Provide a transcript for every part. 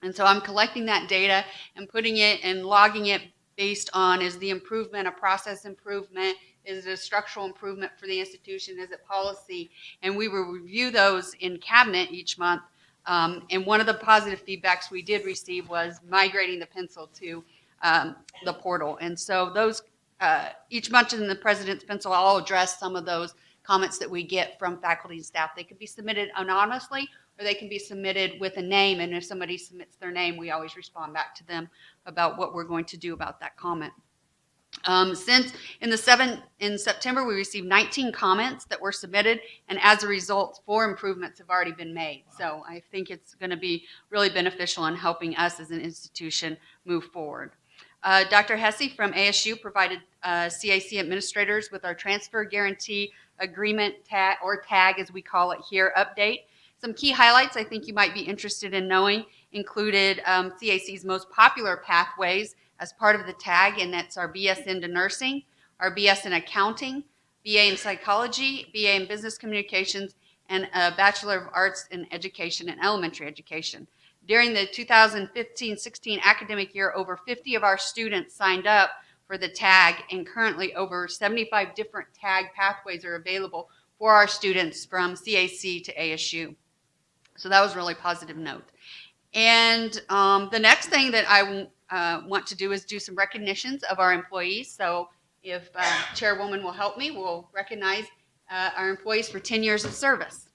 And so I'm collecting that data and putting it and logging it based on, is the improvement a process improvement? Is it a structural improvement for the institution? Is it policy? And we will review those in cabinet each month. And one of the positive feedbacks we did receive was migrating the pencil to the portal. And so those, each month in the President's Pencil, I'll address some of those comments that we get from faculty and staff. They could be submitted anonymously, or they can be submitted with a name, and if somebody submits their name, we always respond back to them about what we're going to do about that comment. Since in September, we received 19 comments that were submitted, and as a result, 4 improvements have already been made. So I think it's going to be really beneficial in helping us as an institution move forward. Dr. Hesse from ASU provided CAC administrators with our transfer guarantee agreement tag, or tag as we call it here, update. Some key highlights I think you might be interested in knowing included CAC's most popular pathways as part of the tag, and that's our BS into nursing, our BS in accounting, BA in psychology, BA in business communications, and a Bachelor of Arts in Education and Elementary Education. During the 2015-16 academic year, over 50 of our students signed up for the tag, and currently over 75 different tag pathways are available for our students from CAC to ASU. So that was a really positive note. And the next thing that I want to do is do some recognitions of our employees. So if Chairwoman will help me, we'll recognize our employees for 10 years of service.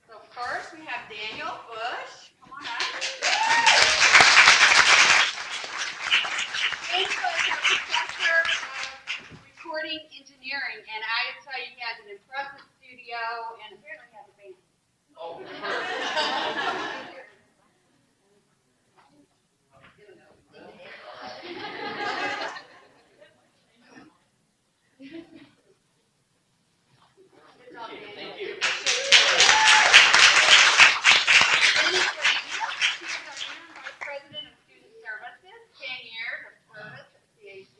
So first we have Daniel Bush. Come on up. Daniel is a professor of recording engineering, and I tell you, he has an impressive studio, and apparently he has a band. Oh. Thank you. President of Student Services, 10 years of service at CAC.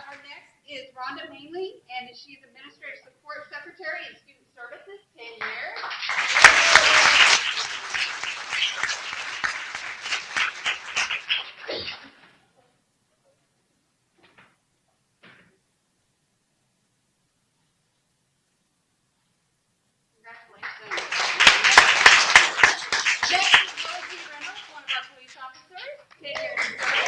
Our next is Rhonda Mainley, and she's Administrative Support Secretary in Student Services, 10 years. Congratulations. Next is Rosie Reynolds, one of our police officers, 10 years of service.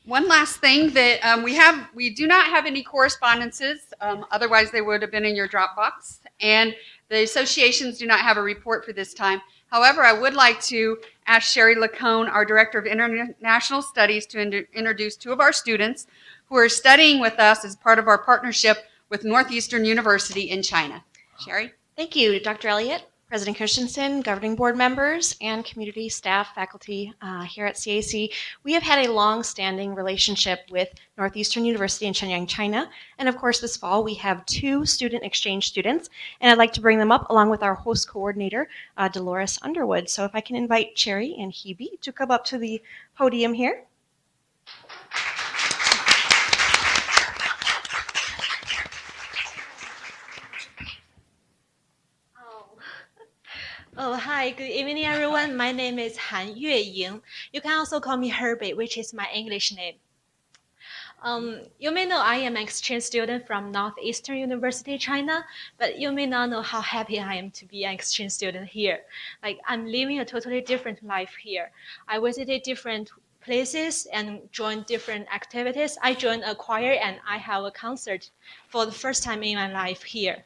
One last thing that we do not have any correspondences, otherwise they would have been in your Dropbox, and the associations do not have a report for this time. However, I would like to ask Sherry Lacone, our Director of International Studies, to introduce 2 of our students who are studying with us as part of our partnership with Northeastern University in China. Sherry? Thank you, Dr. Elliott, President Christensen, governing board members, and community staff, faculty here at CAC. We have had a long-standing relationship with Northeastern University in Shenyang, China. And of course, this fall, we have 2 student exchange students, and I'd like to bring them up along with our host coordinator, Dolores Underwood. So if I can invite Cherry and Hebe to come up to the podium here. Oh, hi, good evening, everyone. My name is Han Yueying. You can also call me Herbie, which is my English name. You may know I am an exchange student from Northeastern University, China, but you may not know how happy I am to be an exchange student here. Like, I'm living a totally different life here. I visited different places and joined different activities. I joined a choir and I have a concert for the first time in my life here.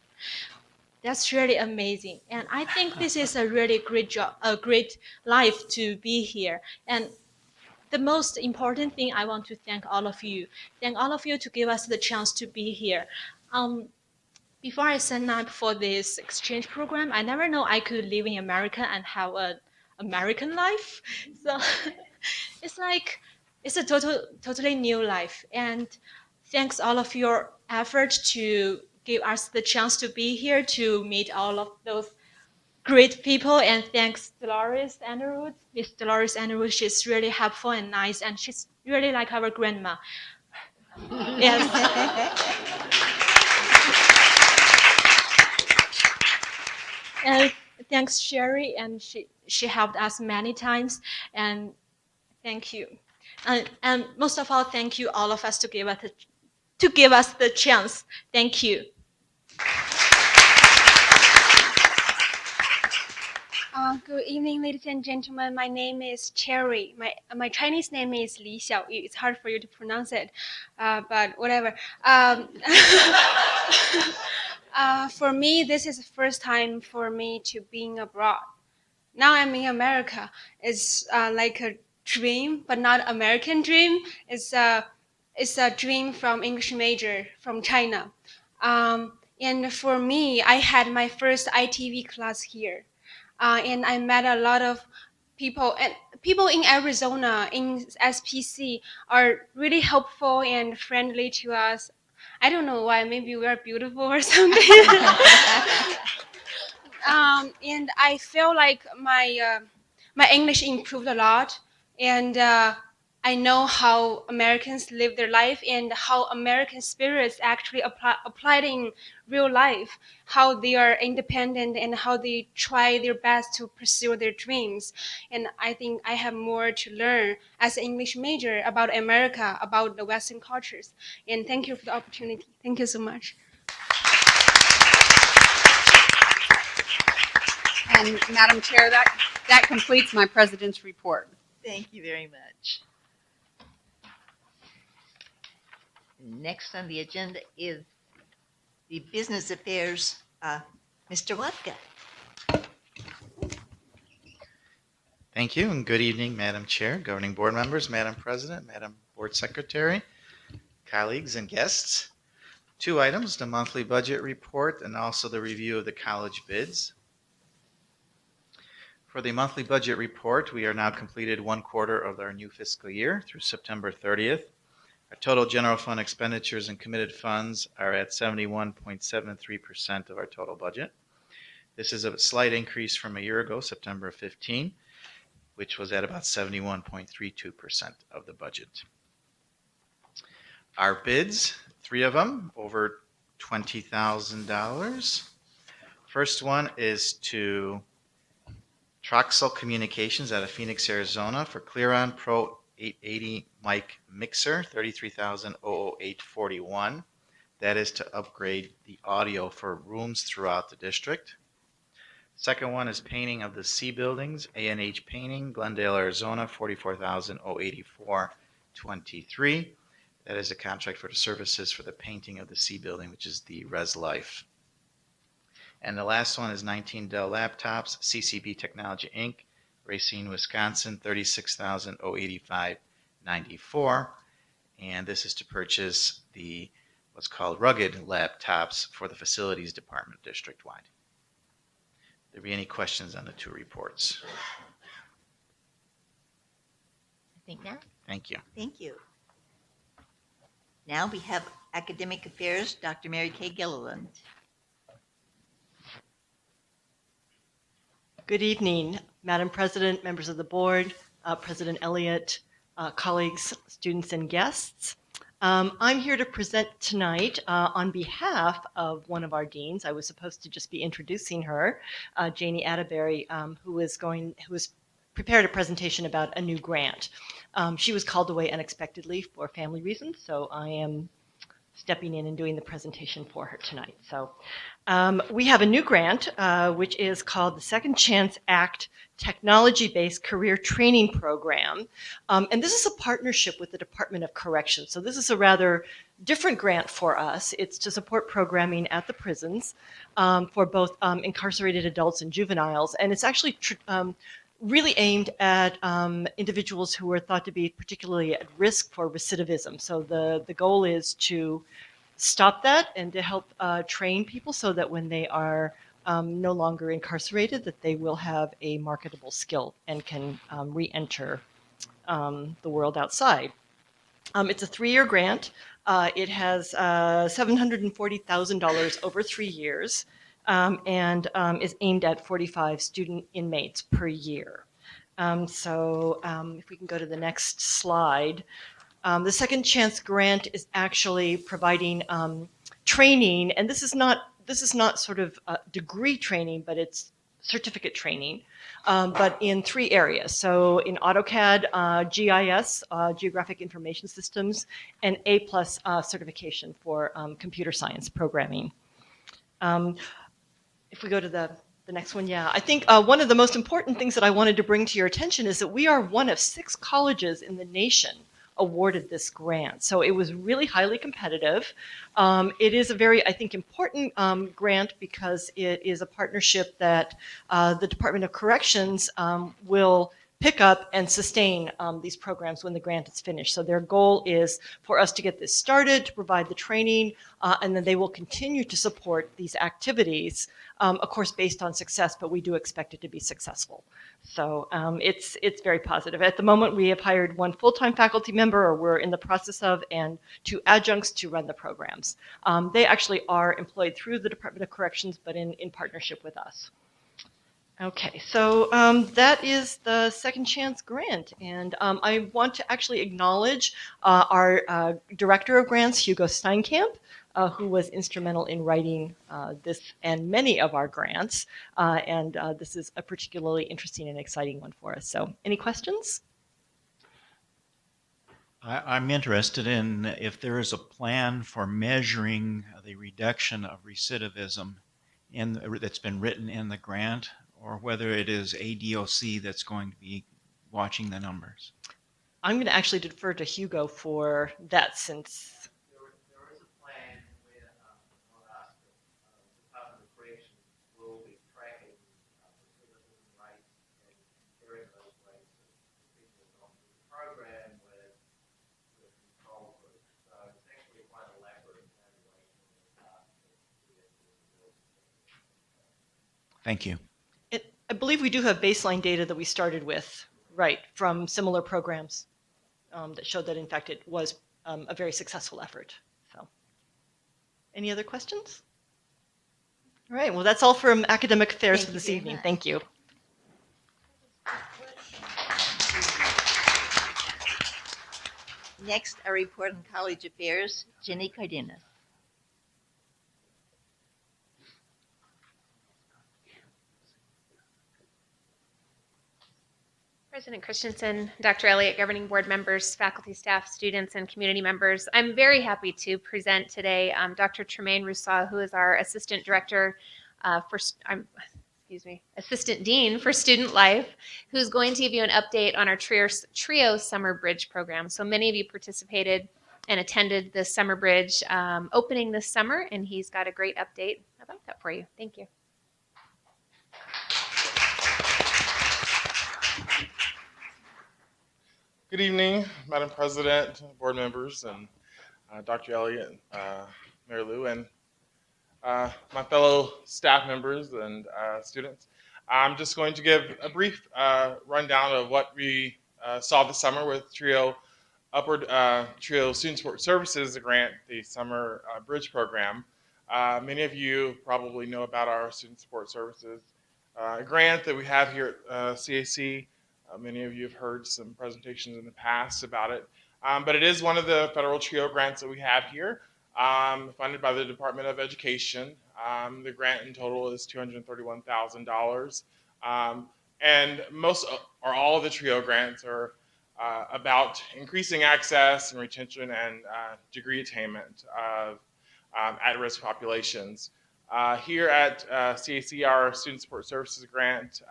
That's really amazing. And I think this is a really great job, a great life to be here. And the most important thing I want to thank all of you. Thank all of you to give us the chance to be here. Um, Before I signed up for this exchange program, I never know I could live in America and have an American life. So it's like it's a totally new life. And thanks all of your effort to give us the chance to be here to meet all of those great people. And thanks Dolores Underwood. Miss Dolores Underwood, she's really helpful and nice, and she's really like our grandma. Yes. And thanks Sherry, and she helped us many times. And thank you. And most of all, thank you all of us to give us the chance. Thank you. Good evening, ladies and gentlemen. My name is Cherry. My Chinese name is Li Xiaoyu. It's hard for you to pronounce it, but whatever. For me, this is the first time for me to being abroad. Now I'm in America. It's like a dream, but not American dream. It's a dream from English major from China. And for me, I had my first ITV class here, and I met a lot of people. And people in Arizona in SPC are really helpful and friendly to us. I don't know why. Maybe we are beautiful or something. And I feel like my English improved a lot, and I know how Americans live their life and how American spirits actually applied in real life, how they are independent and how they try their best to pursue their dreams. And I think I have more to learn as an English major about America, about the Western cultures. And thank you for the opportunity. Thank you so much. And Madam Chair, that completes my president's report. Thank you very much. Next on the agenda is the business affairs. Mr. Watka. Thank you, and good evening, Madam Chair, governing board members, Madam President, Madam Board Secretary, colleagues, and guests. 2 items, the monthly budget report and also the review of the college bids. For the monthly budget report, we are now completed 1 quarter of our new fiscal year through September 30th. Our total general fund expenditures and committed funds are at 71.73% of our total budget. This is a slight increase from a year ago, September 15, which was at about 71.32% of the budget. Our bids, 3 of them, over $20,000. First one is to Troxel Communications out of Phoenix, Arizona for Clearon Pro 880 mic mixer, $33,008.41. That is to upgrade the audio for rooms throughout the district. Second one is painting of the C buildings, A&H Painting, Glendale, Arizona, $44,084.23. That is a contract for the services for the painting of the C building, which is the Res Life. And the last one is 19 Dell laptops, CCB Technology Inc., Racine, Wisconsin, $36,085.94. And this is to purchase the what's called rugged laptops for the facilities department district-wide. There be any questions on the 2 reports? I think now. Thank you. Thank you. Now we have academic affairs, Dr. Mary Kay Gilliland. Good evening, Madam President, members of the board, President Elliott, colleagues, students, and guests. I'm here to present tonight on behalf of one of our deans. I was supposed to just be introducing her, Janie Atterbury, who is prepared a presentation about a new grant. She was called away unexpectedly for family reasons, so I am stepping in and doing the presentation for her tonight. So we have a new grant, which is called the Second Chance Act Technology-Based Career Training Program. And this is a partnership with the Department of Corrections. So this is a rather different grant for us. It's to support programming at the prisons for both incarcerated adults and juveniles. And it's actually really aimed at individuals who are thought to be particularly at risk for recidivism. So the goal is to stop that and to help train people so that when they are no longer incarcerated, that they will have a marketable skill and can re-enter the world outside. It's a 3-year grant. It has $740,000 over 3 years. And is aimed at 45 student inmates per year. If we can go to the next slide. The Second Chance Grant is actually providing training, and this is not sort of degree training, but it's certificate training, but in 3 areas. So in AutoCAD, GIS, Geographic Information Systems, and A+ certification for computer science programming. If we go to the next one, yeah. I think one of the most important things that I wanted to bring to your attention is that we are one of 6 colleges in the nation awarded this grant. So it was really highly competitive. It is a very, I think, important grant because it is a partnership that the Department of Corrections will pick up and sustain these programs when the grant is finished. So their goal is for us to get this started, to provide the training, and then they will continue to support these activities, of course, based on success, but we do expect it to be successful. So it's very positive. At the moment, we have hired 1 full-time faculty member, or we're in the process of, and 2 adjuncts to run the programs. They actually are employed through the Department of Corrections, but in partnership with us. Okay, so that is the Second Chance Grant, and I want to actually acknowledge our Director of Grants, Hugo Steinkamp, who was instrumental in writing this and many of our grants, and this is a particularly interesting and exciting one for us. So any questions? I'm interested in if there is a plan for measuring the reduction of recidivism that's been written in the grant, or whether it is ADOC that's going to be watching the numbers. I'm going to actually defer to Hugo for that, since There is a plan with Department of Corrections will be tracking recidivism rates and comparing those rates to people who've gone through the program with control groups. So it's actually quite elaborate evaluation Thank you. I believe we do have baseline data that we started with, right, from similar programs that showed that, in fact, it was a very successful effort. So, any other questions? All right, well, that's all from Academic Affairs Thank for you this very evening. much. Thank you. Next, a report on college affairs, Jenny Cardenas. President Christensen, Dr. Elliott, governing board members, faculty, staff, students, and community members. I'm very happy to present today Dr. Tremaine Rousseau, who is our assistant director assistant dean for student life, who's going to give you an update on our Trio Summer Bridge program. So many of you participated and attended the Summer Bridge opening this summer, and he's got a great update about that for you. Thank you. Good evening, Madam President, board members, and Dr. Elliott, Mary Lou, and my fellow staff members and students. I'm just going to give a brief rundown of what we saw this summer with Trio Student Support Services, the grant, the Summer Bridge Program. Many of you probably know about our Student Support Services grant that we have here at CAC. Many of you have heard some presentations in the past about it. But it is one of the federal TRIO grants that we have here, funded by the Department of Education. The grant in total is $231,000. And most or all of the TRIO grants are about increasing access and retention and degree attainment of at-risk populations. Here at CAC, our Student Support Services grant,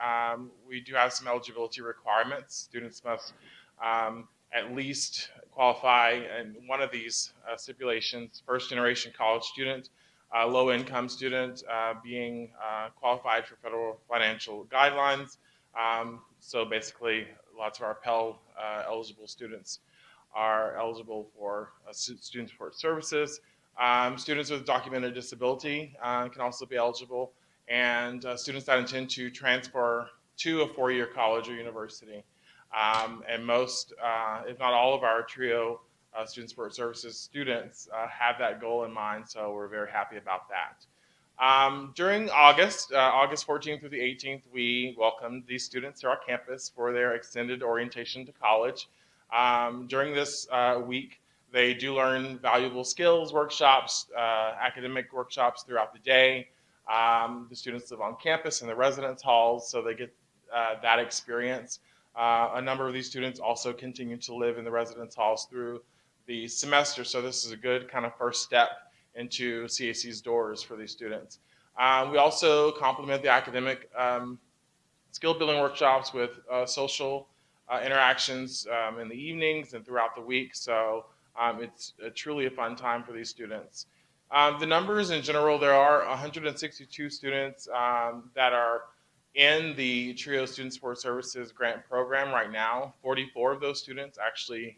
we do have some eligibility requirements. Students must at least qualify in one of these stipulations: first-generation college student, low-income student, being qualified for federal financial guidelines. So basically, lots of our Pell eligible students are eligible for student support services. Students with documented disability can also be eligible, and students that intend to transfer to a four-year college or university. And most, if not all of our TRIO Student Support Services students have that goal in mind, so we're very happy about that. During August 14th through the 18th, we welcomed these students to our campus for their extended orientation to college. During this week, they do learn valuable skills workshops, academic workshops throughout the day. The students live on campus in the residence halls, so they get that experience. A number of these students also continue to live in the residence halls through the semester, so this is a good kind of first step into CAC's doors for these students. We also complement the academic skill building workshops with social interactions in the evenings and throughout the week, so it's truly a fun time for these students. The numbers in general, there are 162 students that are in the TRIO Student Support Services grant program right now. 44 of those students actually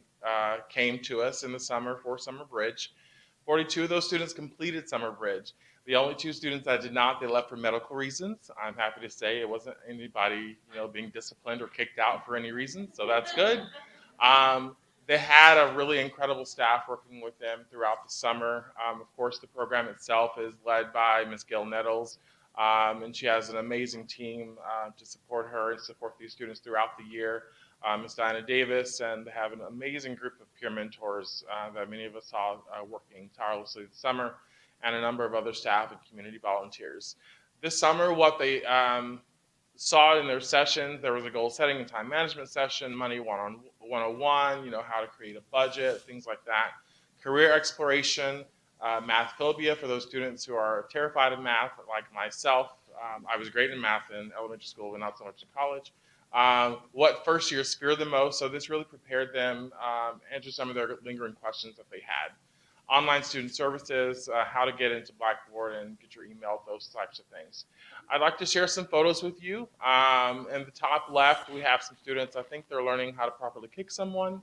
came to us in the summer for Summer Bridge. 42 of those students completed Summer Bridge. The only 2 students that did not, they left for medical reasons. I'm happy to say it wasn't anybody, being disciplined or kicked out for any reason, so that's good. They had a really incredible staff working with them throughout the summer. Of course, the program itself is led by Ms. Gail Nettles, and she has an amazing team to support her and support these students throughout the year. Ms. Diana Davis, and they have an amazing group of peer mentors that many of us saw working tirelessly this summer, and a number of other staff and community volunteers. This summer, what they saw in their sessions, there was a goal setting and time management session, money 101, how to create a budget, things like that. Career exploration, math phobia for those students who are terrified of math, like myself. I was great in math in elementary school, but not so much in college. What first years fear the most, so this really prepared them, answer some of their lingering questions that they had. Online student services, how to get into Blackboard and get your email, those types of things. I'd like to share some photos with you. In the top left, we have some students, I think they're learning how to properly kick someone.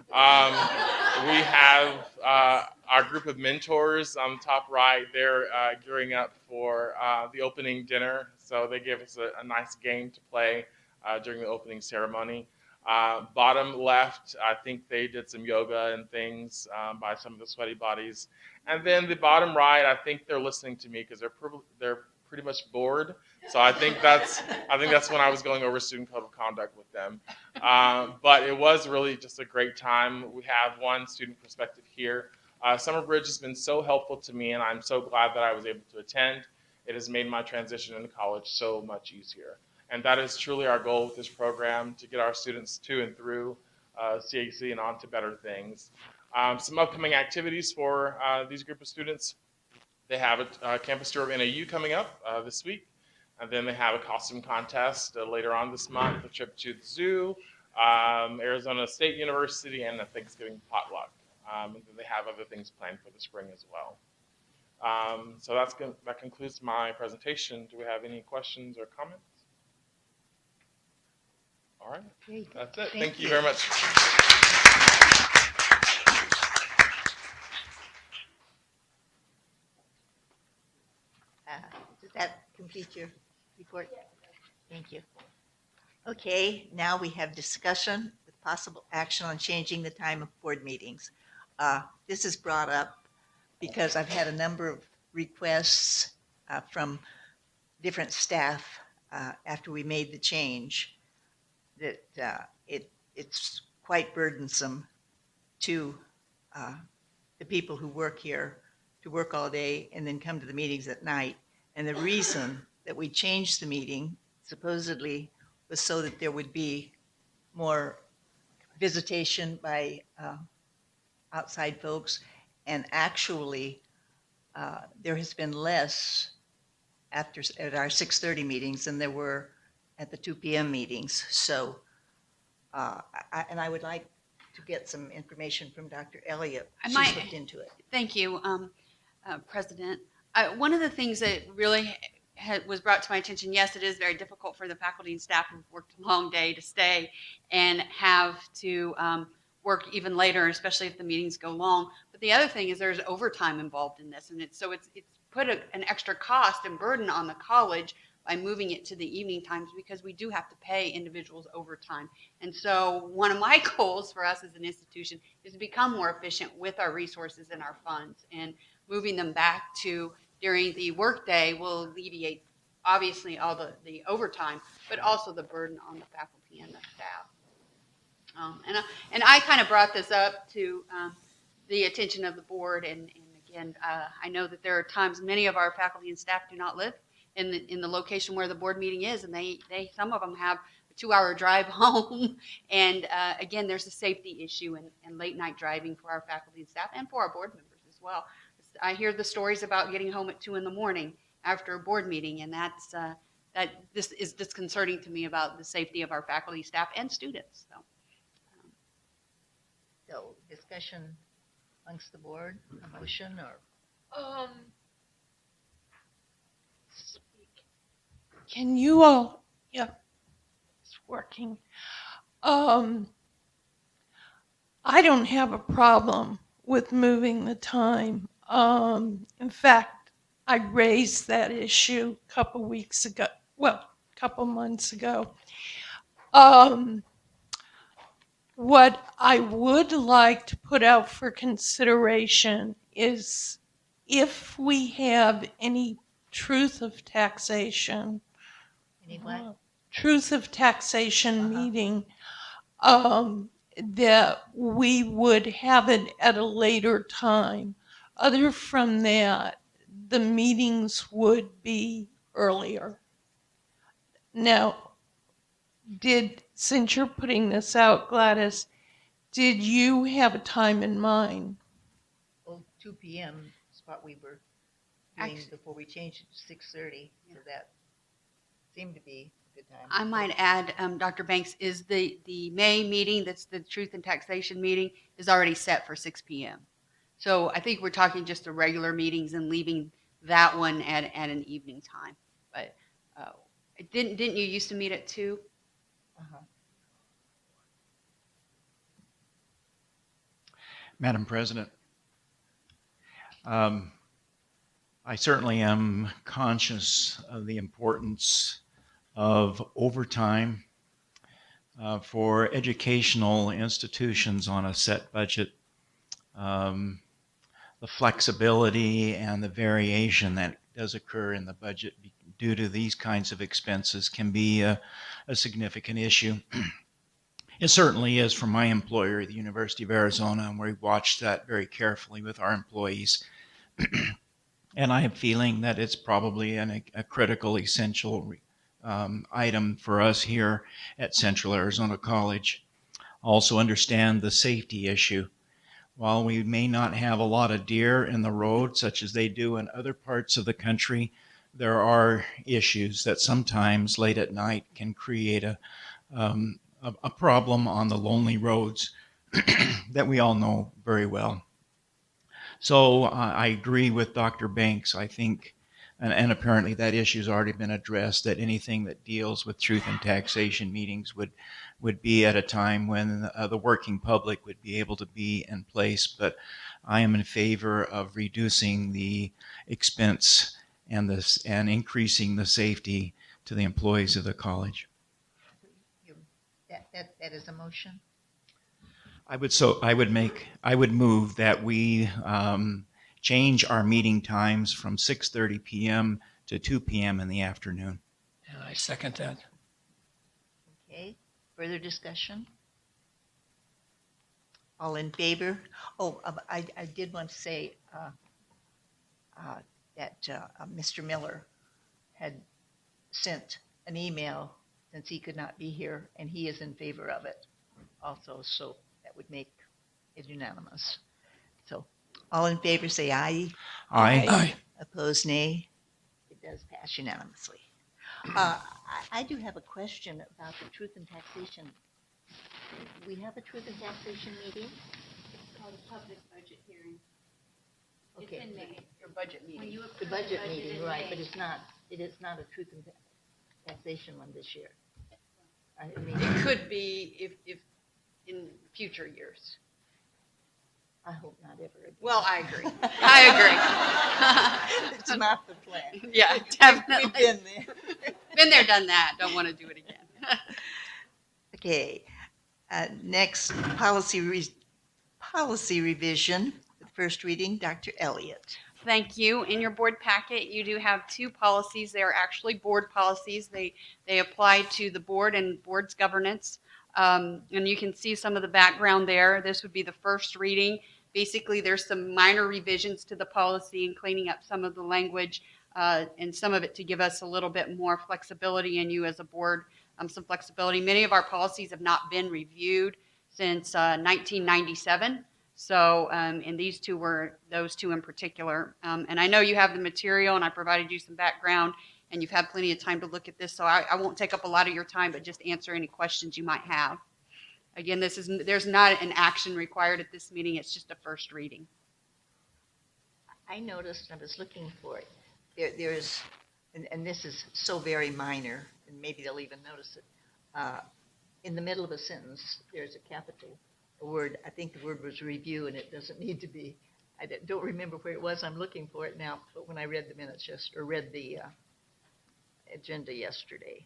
We have our group of mentors on the top right. They're gearing up for the opening dinner, so they gave us a nice game to play during the opening ceremony. Bottom left, I think they did some yoga and things by some of the sweaty bodies. And then the bottom right, I think they're listening to me because they're pretty much bored. So I think that's when I was going over student code of conduct with them. But it was really just a great time. We have one student perspective here. Summer Bridge has been so helpful to me, and I'm so glad that I was able to attend. It has made my transition into college so much easier. And that is truly our goal with this program, to get our students to and through CAC and on to better things. Some upcoming activities for these group of students. They have a campus tour of NAU coming up this week. And then they have a costume contest later on this month, a trip to the zoo, Arizona State University, and a Thanksgiving potluck. And then they have other things planned for the spring as well. So that concludes my presentation. Do we have any questions or comments? All right, Okay, that's it. Thank Thank you you. very much. Does that complete your report? Thank you. Okay, now we have discussion with possible action on changing the time of board meetings. This is brought up because I've had a number of requests from different staff after we made the change that it's quite burdensome to the people who work here to work all day and then come to the meetings at night. And the reason that we changed the meeting supposedly was so that there would be more visitation by outside folks. And actually, there has been less at our 6:30 meetings than there were at the 2 p.m. meetings. So, I would like to get some information from Dr. Elliott. I She's might- looked into it. Thank you, President. One of the things that really was brought to my attention, yes, it is very difficult for the faculty and staff who've worked a long day to stay and have to work even later, especially if the meetings go long. But the other thing is there's overtime involved in this, and it's put an extra cost and burden on the college by moving it to the evening times, because we do have to pay individuals overtime. And so one of my goals for us as an institution is to become more efficient with our resources and our funds, and moving them back to during the workday will alleviate obviously all the overtime, but also the burden on the faculty and the staff. And I kind of brought this up to the attention of the board, and again, I know that there are times many of our faculty and staff do not live in the location where the board meeting is, and they some of them have a 2-hour drive home, and again, there's a safety issue and late night driving for our faculty and staff and for our board members as well. I hear the stories about getting home at 2 a.m. after a board meeting, and this is disconcerting to me about the safety of our faculty, staff, and students. So discussion amongst the board, a motion or? Can you all, yeah, it's working. I don't have a problem with moving the time. In fact, I raised that issue a couple weeks ago, well, a couple months ago. What I would like to put out for consideration is if we have any truth of taxation, Any what? truth of taxation meeting, that we would have it at a later time. Other from that, the meetings would be earlier. Now, since you're putting this out, Gladys, did you have a time in mind? Well, 2 p.m. is what we were doing Actually- before we changed it to 6:30. So that seemed to be a good time. I might add, Dr. Banks, is the May meeting, that's the Truth and Taxation meeting, is already set for 6 p.m. So I think we're talking just the regular meetings and leaving that one at an evening time. But didn't you used to meet at 2? Uh-huh. Madam President, I certainly am conscious of the importance of overtime for educational institutions on a set budget. The flexibility and the variation that does occur in the budget due to these kinds of expenses can be a significant issue. It certainly is for my employer, the University of Arizona, and we watch that very carefully with our employees. And I am feeling that it's probably a critical, essential item for us here at Central Arizona College. Also understand the safety issue. While we may not have a lot of deer in the road, such as they do in other parts of the country, there are issues that sometimes late at night can create a problem on the lonely roads that we all know very well. So I agree with Dr. Banks. I think, and apparently that issue has already been addressed, that anything that deals with truth and taxation meetings would be at a time when the working public would be able to be in place. But I am in favor of reducing the expense and increasing the safety to the employees of the college. That is a motion. I would move that we change our meeting times from 6:30 p.m. to 2 p.m. in the afternoon. And I second that. Okay. Further discussion? All in favor? Oh, I did want to say that Mr. Miller had sent an email since he could not be here, and he is in favor of it also, so that would make it unanimous. So, all in favor, say aye. Aye. Opposed, nay. It does pass unanimously. I do have a question about the truth and taxation. We have a truth and taxation meeting? It's called a public budget hearing. Okay. It's in May, your budget meeting. The budget meeting, right, but it is not a truth and taxation one this year. I mean, It could be if in future years. I hope not ever again. Well, I agree. I It's not the plan. agree. Yeah, We've definitely. been there. Been there, done that. Don't want to do it again. Okay, next, policy revision, the first reading, Dr. Elliott. Thank you. In your board packet, you do have two policies. They are actually board policies. They apply to the board and board's governance. And you can see some of the background there. This would be the first reading. Basically, there's some minor revisions to the policy and cleaning up some of the language and some of it to give us a little bit more flexibility and you as a board some flexibility. Many of our policies have not been reviewed since 1997. So, and these two were those two in particular. And I know you have the material and I provided you some background and you've had plenty of time to look at this. So I won't take up a lot of your time, but just answer any questions you might have. Again, there's not an action required at this meeting. It's just a first reading. I noticed, I was looking for it, there's, and this is so very minor, and maybe they'll even notice it. In the middle of a sentence, there's a capital word. I think the word was review, and it doesn't need to be. I don't remember where it was. I'm looking for it now, but when I read the minutes read the agenda yesterday.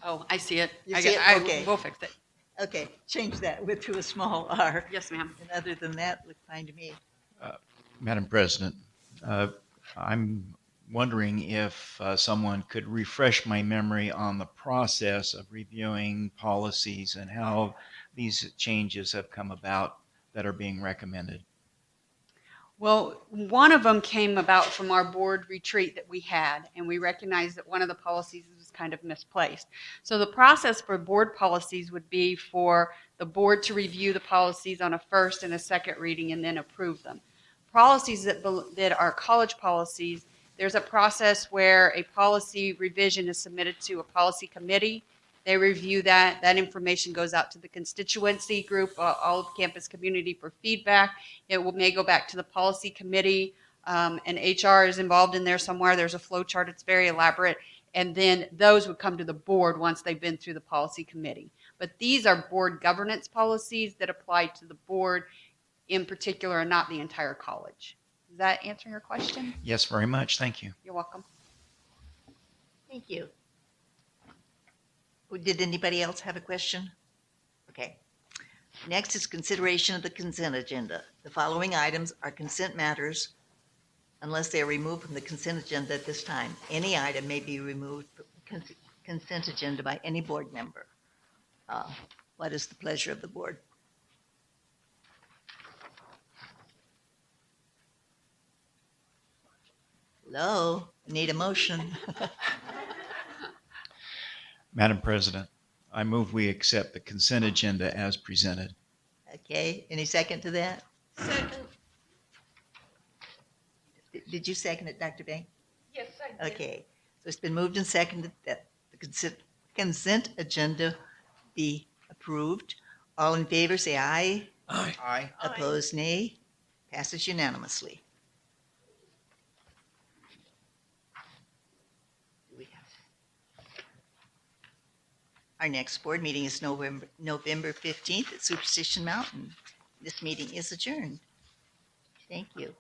Oh, I see it. You see it? Okay. We'll fix it. Okay, change that to a small r. Yes, ma'am. And other than that, looked fine to me. Madam President, I'm wondering if someone could refresh my memory on the process of reviewing policies and how these changes have come about that are being recommended. Well, one of them came about from our board retreat that we had, and we recognized that one of the policies was kind of misplaced. So the process for board policies would be for the board to review the policies on a first and a second reading and then approve them. Policies that are college policies, there's a process where a policy revision is submitted to a policy committee. They review that. That information goes out to the constituency group, all of campus community for feedback. It may go back to the policy committee, and HR is involved in there somewhere. There's a flow chart. It's very elaborate. And then those would come to the board once they've been through the policy committee. But these are board governance policies that apply to the board in particular and not the entire college. Does that answer your question? Yes, very much. Thank you. You're welcome. Thank you. Did anybody else have a question? Okay. Next is consideration of the consent agenda. The following items are consent matters unless they are removed from the consent agenda at this time. Any item may be removed from the consent agenda by any board member. What is the pleasure of the board? Hello, need a motion. Madam President, I move we accept the consent agenda as presented. Okay, any second to that? Second. Did you second it, Dr. Bank? Yes, I did. Okay, so it's been moved and seconded that the consent agenda be approved. All in favor, say aye. Aye. Aye. Opposed, nay. Passes unanimously. Our next board meeting is November 15th at Superstition Mountain. This meeting is adjourned. Thank you.